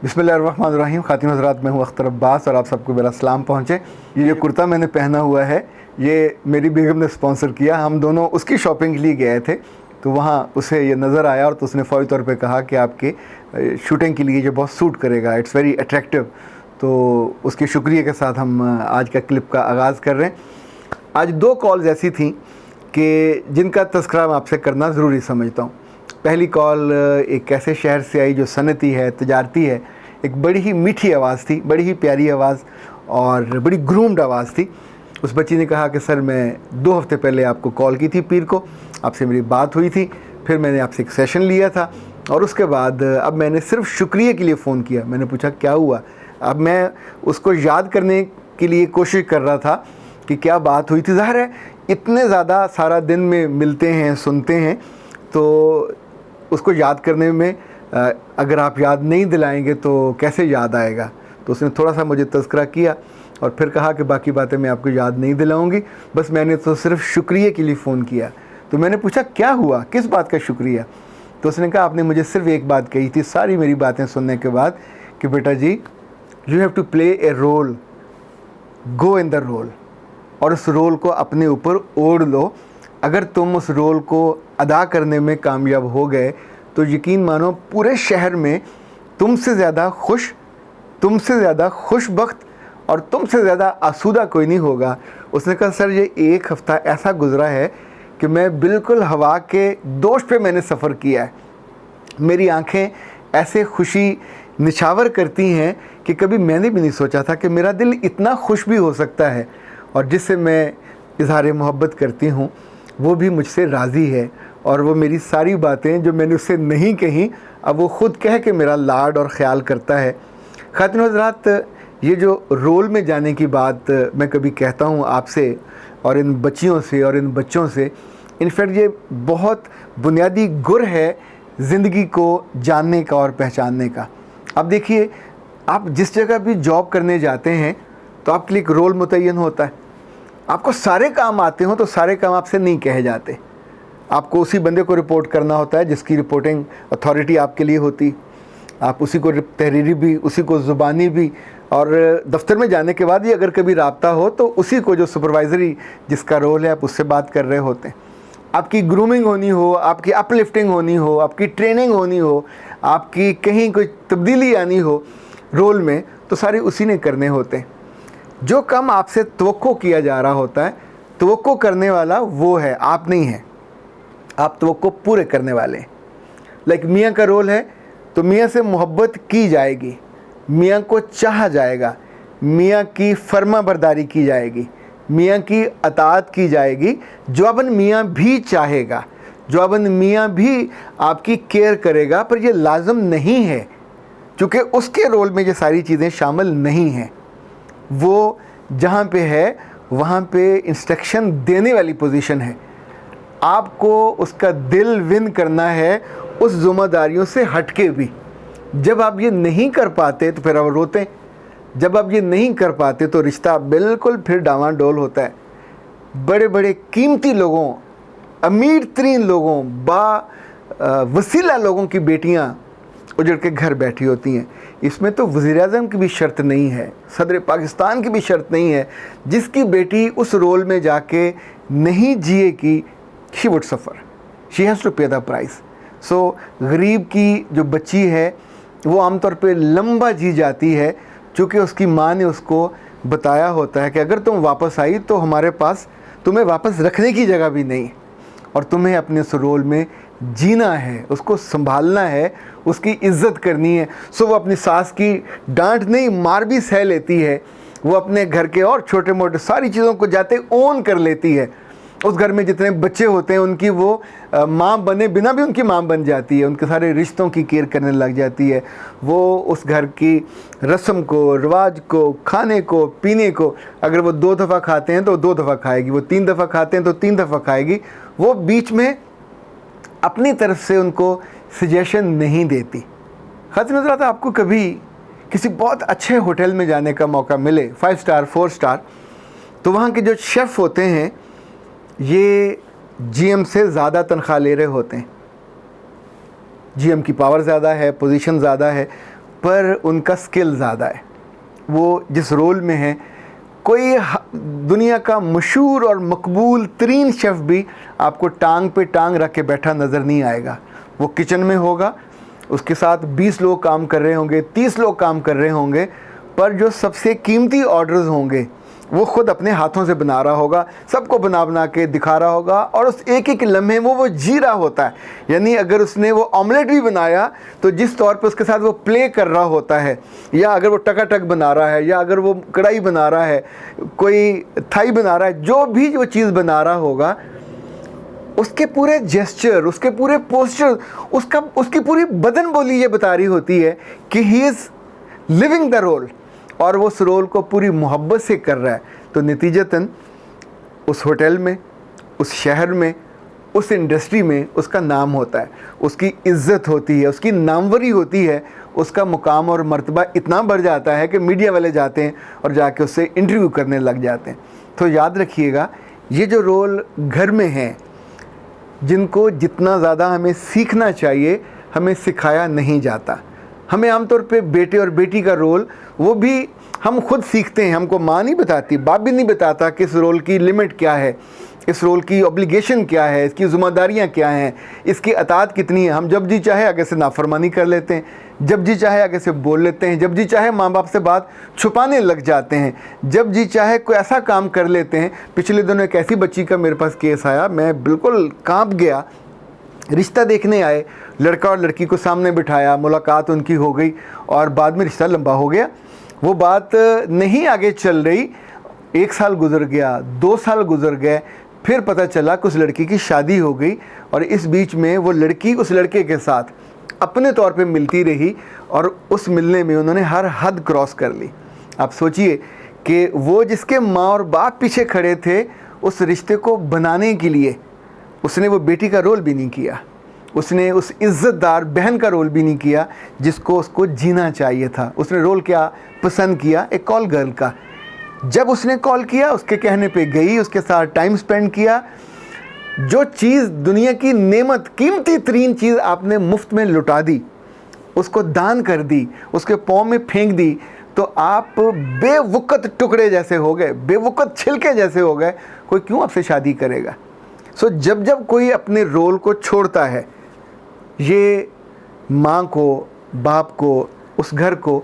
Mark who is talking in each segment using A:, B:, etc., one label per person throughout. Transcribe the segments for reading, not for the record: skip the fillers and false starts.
A: बिस्मिल्लाहिर्रहमानिर्रहीम। ख़ातिन हज़रात, मैं हूँ अख्तर अब्बास और आप सबको मेरा सलाम पहुँचे। ये जो कुर्ता मैंने पहना हुआ है ये मेरी बेगम ने स्पॉन्सर किया। हम दोनों उसकी शॉपिंग के लिए गए थे तो वहाँ उसे ये नज़र आया और तो उसने फ़ौरी तौर पे कहा कि आपके शूटिंग के लिए ये बहुत सूट करेगा, इट्स वेरी अट्रैक्टिव। तो उसके शुक्रिया के साथ हम आज का क्लिप का आगाज़ कर रहे हैं। आज 2 कॉल्स ऐसी थी कि जिनका तज़किरा मैं आपसे करना ज़रूरी समझता हूँ। पहली कॉल एक ऐसे शहर से आई जो सनती है, तजारती है। एक बड़ी ही मीठी आवाज़ थी, बड़ी ही प्यारी आवाज़ और बड़ी ग्रूम्ड आवाज़ थी। उस बच्ची ने कहा कि सर मैं 2 हफ्ते पहले आपको कॉल की थी, पीर को आपसे मेरी बात हुई थी, फिर मैंने आपसे एक सेशन लिया था और उसके बाद अब मैंने सिर्फ शुक्रिया के लिए फ़ोन किया। मैंने पूछा क्या हुआ। अब मैं उसको याद करने के लिए कोशिश कर रहा था कि क्या बात हुई थी। ज़ाहिर है इतने ज़्यादा सारा दिन में मिलते हैं, सुनते हैं, तो उसको याद करने में अगर आप याद नहीं दिलाएंगे तो कैसे याद आएगा। तो उसने थोड़ा सा मुझे तज़किरा किया और फिर कहा कि बाकी बातें मैं आपको याद नहीं दिलाऊंगी, बस मैंने तो सिर्फ शुक्रिया के लिए फ़ोन किया। तो मैंने पूछा क्या हुआ, किस बात का शुक्रिया। तो उसने कहा आपने मुझे सिर्फ एक बात कही थी सारी मेरी बातें सुनने के बाद कि बेटा जी you have to play a role, go in the role, और उस रोल को अपने ऊपर ओढ़ लो। अगर तुम उस रोल को अदा करने में कामयाब हो गए तो यकीन मानो पूरे शहर में तुमसे ज़्यादा खुश, तुमसे ज़्यादा खुशबख्त और तुमसे ज़्यादा आसूदा कोई नहीं होगा। उसने कहा सर ये 1 हफ़्ता ऐसा गुज़रा है कि मैं बिल्कुल हवा के दोष पे मैंने सफ़र किया है। मेरी आंखें ऐसे खुशी निछावर करती हैं कि कभी मैंने भी नहीं सोचा था कि मेरा दिल इतना खुश भी हो सकता है और जिससे मैं इज़हार मोहब्बत करती हूँ वो भी मुझसे राज़ी है और वो मेरी सारी बातें जो मैंने उससे नहीं कही अब वो ख़ुद कह के मेरा लाड और ख़्याल करता है। ख़ातिन हज़रात, ये जो रोल में जाने की बात मैं कभी कहता हूँ आपसे और इन बच्चियों से और इन बच्चों से, इनफैक्ट ये बहुत बुनियादी गुर है ज़िंदगी को जानने का और पहचानने का। अब देखिए, आप जिस जगह भी जॉब करने जाते हैं तो आपके लिए एक रोल मुतय्यन होता है। आपको सारे काम आते हो तो सारे काम आपसे नहीं कहे जाते। आपको उसी बंदे को रिपोर्ट करना होता है जिसकी रिपोर्टिंग अथॉरिटी आपके लिए होती। आप उसी को तहरीरी भी, उसी को ज़ुबानी भी, और दफ्तर में जाने के बाद ही अगर कभी राब्ता हो तो उसी को जो सुपरवाइज़री जिसका रोल है आप उससे बात कर रहे होते हैं। आपकी ग्रूमिंग होनी हो, आपकी अपलिफ्टिंग होनी हो, आपकी ट्रेनिंग होनी हो, आपकी कहीं कोई तब्दीली आनी हो रोल में, तो सारे उसी ने करने होते हैं। जो काम आपसे तवक्को किया जा रहा होता है, तवक्को करने वाला वो है, आप नहीं हैं। आप तवक्को पूरे करने वाले हैं। लाइक मियाँ का रोल है तो मियाँ से मोहब्बत की जाएगी, मियाँ को चाहा जाएगा, मियाँ की फर्मा बरदारी की जाएगी, मियाँ की अताअत की जाएगी। जवाबन मियाँ भी चाहेगा, जवाबन मियाँ भी आपकी केयर करेगा, पर यह लाजम नहीं है क्योंकि उसके रोल में ये सारी चीज़ें शामिल नहीं हैं। वो जहाँ पे है वहाँ पे इंस्ट्रक्शन देने वाली पोजीशन है। आपको उसका दिल विन करना है उस ज़िम्मेदारियों से हटके भी। जब आप ये नहीं कर पाते तो फिर आप रोते, जब आप ये नहीं कर पाते तो रिश्ता बिल्कुल फिर डामाडोल होता है। बड़े बड़े कीमती लोगों, अमीर तरीन लोगों, वसीला लोगों की बेटियाँ उजड़ के घर बैठी होती हैं। इसमें तो वज़ीर-ए-आज़म की भी शर्त नहीं है, सदर पाकिस्तान की भी शर्त नहीं है। जिसकी बेटी उस रोल में जाके नहीं जिएगी, she would suffer, she has to pay the price. So गरीब की जो बच्ची है वो आमतौर पे लंबा जी जाती है क्योंकि उसकी माँ ने उसको बताया होता है कि अगर तुम वापस आई तो हमारे पास तुम्हें वापस रखने की जगह भी नहीं और तुम्हें अपने उस रोल में जीना है, उसको संभालना है, उसकी इज़्ज़त करनी है। सो वो अपनी सास की डांट नहीं मार भी सह लेती है। वो अपने घर के और छोटे मोटे सारी चीज़ों को जाते ओन कर लेती है। उस घर में जितने बच्चे होते हैं उनकी वो माँ बने बिना भी उनकी माँ बन जाती है, उनके सारे रिश्तों की केयर करने लग जाती है। वो उस घर की रस्म को, रिवाज को, खाने को, पीने को, अगर वो 2 दफ़ा खाते हैं तो 2 दफ़ा खाएगी, वो 3 दफ़ा खाते हैं तो 3 दफ़ा खाएगी। वो बीच में अपनी तरफ से उनको सजेशन नहीं देती। ख़ातिन हज़रात, आपको कभी किसी बहुत अच्छे होटल में जाने का मौका मिले, 5 स्टार 4 स्टार, तो वहाँ के जो शेफ़ होते हैं ये जीएम से ज़्यादा तनख्वाह ले रहे होते हैं। जीएम की पावर ज़्यादा है, पोजीशन ज़्यादा है, पर उनका स्किल ज़्यादा है। वो जिस रोल में है, कोई दुनिया का मशहूर और मकबूल तरीन शेफ़ भी आपको टांग पे टांग रख के बैठा नज़र नहीं आएगा। वो किचन में होगा, उसके साथ 20 लोग काम कर रहे होंगे, 30 लोग काम कर रहे होंगे, पर जो सबसे कीमती ऑर्डर्स होंगे वो ख़ुद अपने हाथों से बना रहा होगा, सबको बना बना के दिखा रहा होगा, और उस एक एक लम्हे वो जी रहा होता है। यानी अगर उसने वो ऑमलेट भी बनाया तो जिस तौर पे उसके साथ वो प्ले कर रहा होता है, या अगर वो टकाटक बना रहा है, या अगर वो कढ़ाई बना रहा है, कोई थाई बना रहा है, जो भी जो चीज़ बना रहा होगा, उसके पूरे जेस्चर, उसके पूरे पोस्चर, उसकी पूरी बदन बोली ये बता रही होती है कि he is living the role, और वो उस रोल को पूरी मोहब्बत से कर रहा है। तो नतीजतन उस होटल में, उस शहर में, उस इंडस्ट्री में उसका नाम होता है, उसकी इज़्ज़त होती है, उसकी नामवरी होती है, उसका मुकाम और मर्तबा इतना बढ़ जाता है कि मीडिया वाले जाते हैं और जाके उससे इंटरव्यू करने लग जाते हैं। तो याद रखिएगा, ये जो रोल घर में हैं, जिनको जितना ज़्यादा हमें सीखना चाहिए, हमें सिखाया नहीं जाता। हमें आमतौर पे बेटे और बेटी का रोल वो भी हम खुद सीखते हैं, हमको माँ नहीं बताती, बाप भी नहीं बताता कि इस रोल की लिमिट क्या है, इस रोल की ऑब्लिगेशन क्या है, इसकी ज़िम्मेदारियाँ क्या हैं, इसकी अतात कितनी है। हम जब जी चाहे आगे से नाफरमानी कर लेते हैं, जब जी चाहे आगे से बोल लेते हैं, जब जी चाहे माँ बाप से बात छुपाने लग जाते हैं, जब जी चाहे कोई ऐसा काम कर लेते हैं। पिछले दिनों एक ऐसी बच्ची का मेरे पास केस आया, मैं बिल्कुल कांप गया। रिश्ता देखने आए, लड़का और लड़की को सामने बिठाया, मुलाकात उनकी हो गई और बाद में रिश्ता लंबा हो गया। वो बात नहीं आगे चल रही, 1 साल गुजर गया, 2 साल गुजर गए, फिर पता चला कि उस लड़की की शादी हो गई, और इस बीच में वो लड़की उस लड़के के साथ अपने तौर पे मिलती रही, और उस मिलने में उन्होंने हर हद क्रॉस कर ली। आप सोचिए कि वो जिसके माँ और बाप पीछे खड़े थे उस रिश्ते को बनाने के लिए, उसने वो बेटी का रोल भी नहीं किया, उसने उस इज़्ज़तदार बहन का रोल भी नहीं किया जिसको उसको जीना चाहिए था। उसने रोल क्या पसंद किया, एक कॉल गर्ल का। जब उसने कॉल किया, उसके कहने पे गई, उसके साथ टाइम स्पेंड किया। जो चीज़ दुनिया की नेमत, कीमती तरीन चीज़ आपने मुफ्त में लुटा दी, उसको दान कर दी, उसके पाँव में फेंक दी, तो आप बेवकत टुकड़े जैसे हो गए, बेवकत छिलके जैसे हो गए। कोई क्यों आपसे शादी करेगा? सो जब जब कोई अपने रोल को छोड़ता है, ये माँ को, बाप को, उस घर को,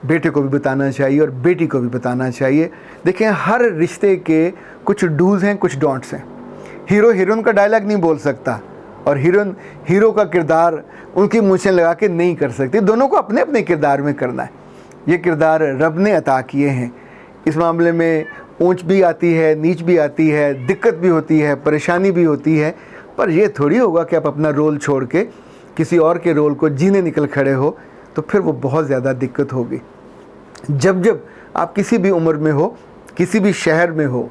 A: बेटे को भी बताना चाहिए और बेटी को भी बताना चाहिए। देखें, हर रिश्ते के कुछ डूज़ हैं, कुछ डोंट्स हैं। हीरो हीरोइन का डायलॉग नहीं बोल सकता, और हीरोइन हीरो का किरदार उनकी मूंछें लगा के नहीं कर सकती। दोनों को अपने अपने किरदार में करना है। ये किरदार रब ने अता किए हैं। इस मामले में ऊंच भी आती है, नीच भी आती है, दिक्कत भी होती है, परेशानी भी होती है, पर यह थोड़ी होगा कि आप अपना रोल छोड़ के किसी और के रोल को जीने निकल खड़े हो, तो फिर वो बहुत ज़्यादा दिक्कत होगी। जब जब आप किसी भी उम्र में हो, किसी भी शहर में हो,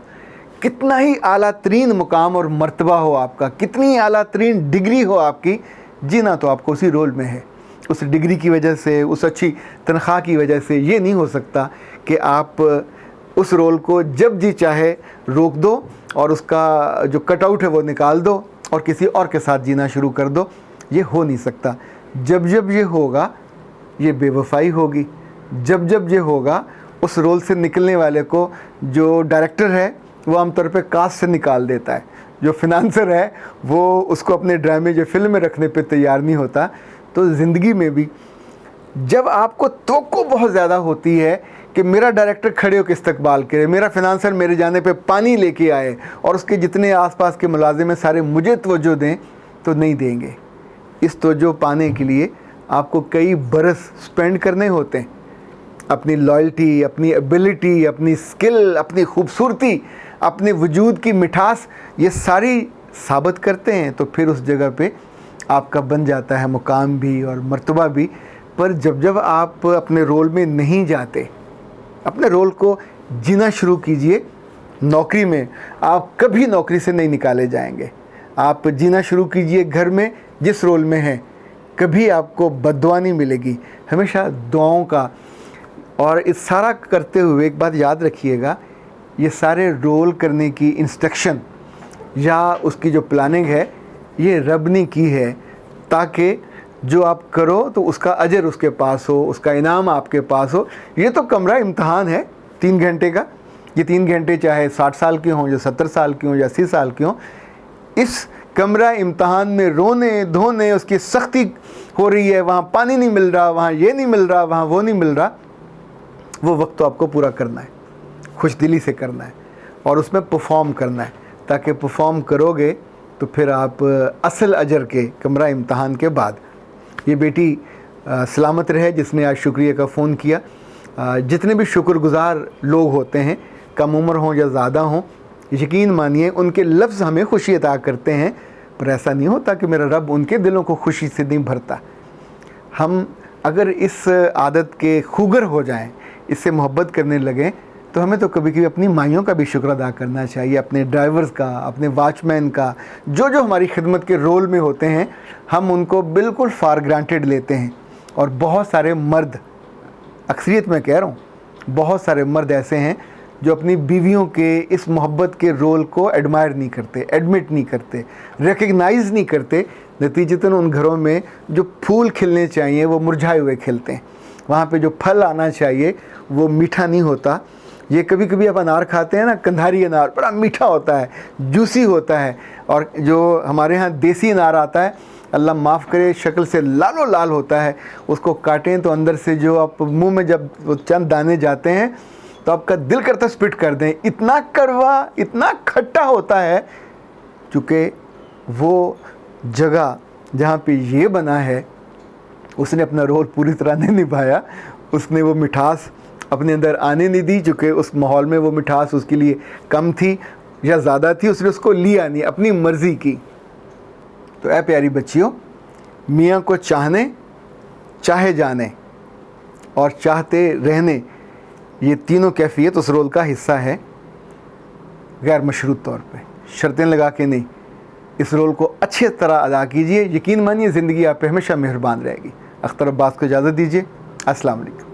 A: कितना ही आला तरीन मुकाम और मर्तबा हो आपका, कितनी आला तरीन डिग्री हो आपकी, जीना तो आपको उसी रोल में है। उस डिग्री की वजह से, उस अच्छी तनख्वाह की वजह से ये नहीं हो सकता कि आप उस रोल को जब जी चाहे रोक दो और उसका जो कटआउट है वो निकाल दो और किसी और के साथ जीना शुरू कर दो। ये हो नहीं सकता। जब जब ये होगा, ये बेवफाई होगी। जब जब ये होगा, उस रोल से निकलने वाले को जो डायरेक्टर है वो आमतौर पे कास्ट से निकाल देता है, जो फिनांसर है वो उसको अपने ड्रामे जो फिल्म में रखने पे तैयार नहीं होता। तो ज़िंदगी में भी जब आपको तवक्को बहुत ज़्यादा होती है कि मेरा डायरेक्टर खड़े होकर इस्तकबाल करे, मेरा फिनांसर मेरे जाने पे पानी लेके आए और उसके जितने आसपास के मुलाजिम हैं सारे मुझे तवज्जो दें, तो नहीं देंगे। इस तवज्जो पाने के लिए आपको कई बरस स्पेंड करने होते हैं। अपनी लॉयल्टी, अपनी एबिलिटी, अपनी स्किल, अपनी खूबसूरती, अपने वजूद की मिठास, ये सारी साबित करते हैं, तो फिर उस जगह पे आपका बन जाता है मुकाम भी और मर्तबा भी। पर जब जब आप अपने रोल में नहीं जाते, अपने रोल को जीना शुरू कीजिए। नौकरी में आप कभी नौकरी से नहीं निकाले जाएंगे। आप जीना शुरू कीजिए घर में, जिस रोल में हैं, कभी आपको बद्दुआ नहीं मिलेगी, हमेशा दुआओं का। और इस सारा करते हुए एक बात याद रखिएगा, ये सारे रोल करने की इंस्ट्रक्शन या उसकी जो प्लानिंग है, ये रब ने की है ताकि जो आप करो तो उसका अजर उसके पास हो, उसका इनाम आपके पास हो। ये तो कमरा इम्तहान है 3 घंटे का। ये 3 घंटे चाहे 60 साल के हों, या 70 साल के हों, या 80 साल के हों, इस कमरा इम्तहान में रोने धोने उसकी सख्ती हो रही है, वहाँ पानी नहीं मिल रहा, वहाँ ये नहीं मिल रहा, वहाँ वो नहीं मिल रहा, वो वक्त तो आपको पूरा करना है, खुश दिली से करना है और उसमें परफॉर्म करना है, ताकि परफॉर्म करोगे तो फिर आप असल अजर के कमरा इम्तहान के बाद। ये बेटी सलामत रहे जिसने आज शुक्रिया का फ़ोन किया। जितने भी शुक्रगुज़ार लोग होते हैं, कम उम्र हों या ज़्यादा हों, यकीन मानिए उनके लफ्ज़ हमें खुशी अता करते हैं, पर ऐसा नहीं होता कि मेरा रब उनके दिलों को खुशी से नहीं भरता। हम अगर इस आदत के खुगर हो जाएं, इससे मोहब्बत करने लगें, तो हमें तो कभी कभी अपनी माइयों का भी शुक्र अदा करना चाहिए, अपने ड्राइवर्स का, अपने वॉचमैन का, जो जो हमारी खिदमत के रोल में होते हैं, हम उनको बिल्कुल फॉर ग्रांटेड लेते हैं। और बहुत सारे मर्द, अक्सरियत में कह रहा हूँ, बहुत सारे मर्द ऐसे हैं जो अपनी बीवियों के इस मोहब्बत के रोल को एडमायर नहीं करते, एडमिट नहीं करते, रिकग्नाइज़ नहीं करते। नतीजतन उन घरों में जो फूल खिलने चाहिए वो मुरझाए हुए खिलते हैं, वहाँ पे जो फल आना चाहिए वो मीठा नहीं होता। ये कभी कभी आप अनार खाते हैं ना, कंधारी अनार बड़ा मीठा होता है, जूसी होता है, और जो हमारे यहाँ देसी अनार आता है, अल्लाह माफ़ करे, शक्ल से लालो लाल होता है, उसको काटें तो अंदर से जो आप मुंह में जब वो चंद दाने जाते हैं तो आपका दिल करता स्पिट कर दें, इतना कड़वा, इतना खट्टा होता है। चूँकि वो जगह जहाँ पे ये बना है, उसने अपना रोल पूरी तरह नहीं निभाया, उसने वो मिठास अपने अंदर आने नहीं दी, चूँकि उस माहौल में वो मिठास उसके लिए कम थी या ज़्यादा थी, उसने उसको लिया नहीं, अपनी मर्ज़ी की। तो ऐ प्यारी बच्चियों, मियाँ को चाहने, चाहे जाने और चाहते रहने, ये तीनों कैफियत उस रोल का हिस्सा है, गैर मशरूत तौर पे, शर्तें लगा के नहीं। इस रोल को अच्छी तरह अदा कीजिए, यकीन मानिए ज़िंदगी आप पे हमेशा मेहरबान रहेगी। अख्तर अब्बास को इजाज़त दीजिए। अस्सलाम वालेकुम।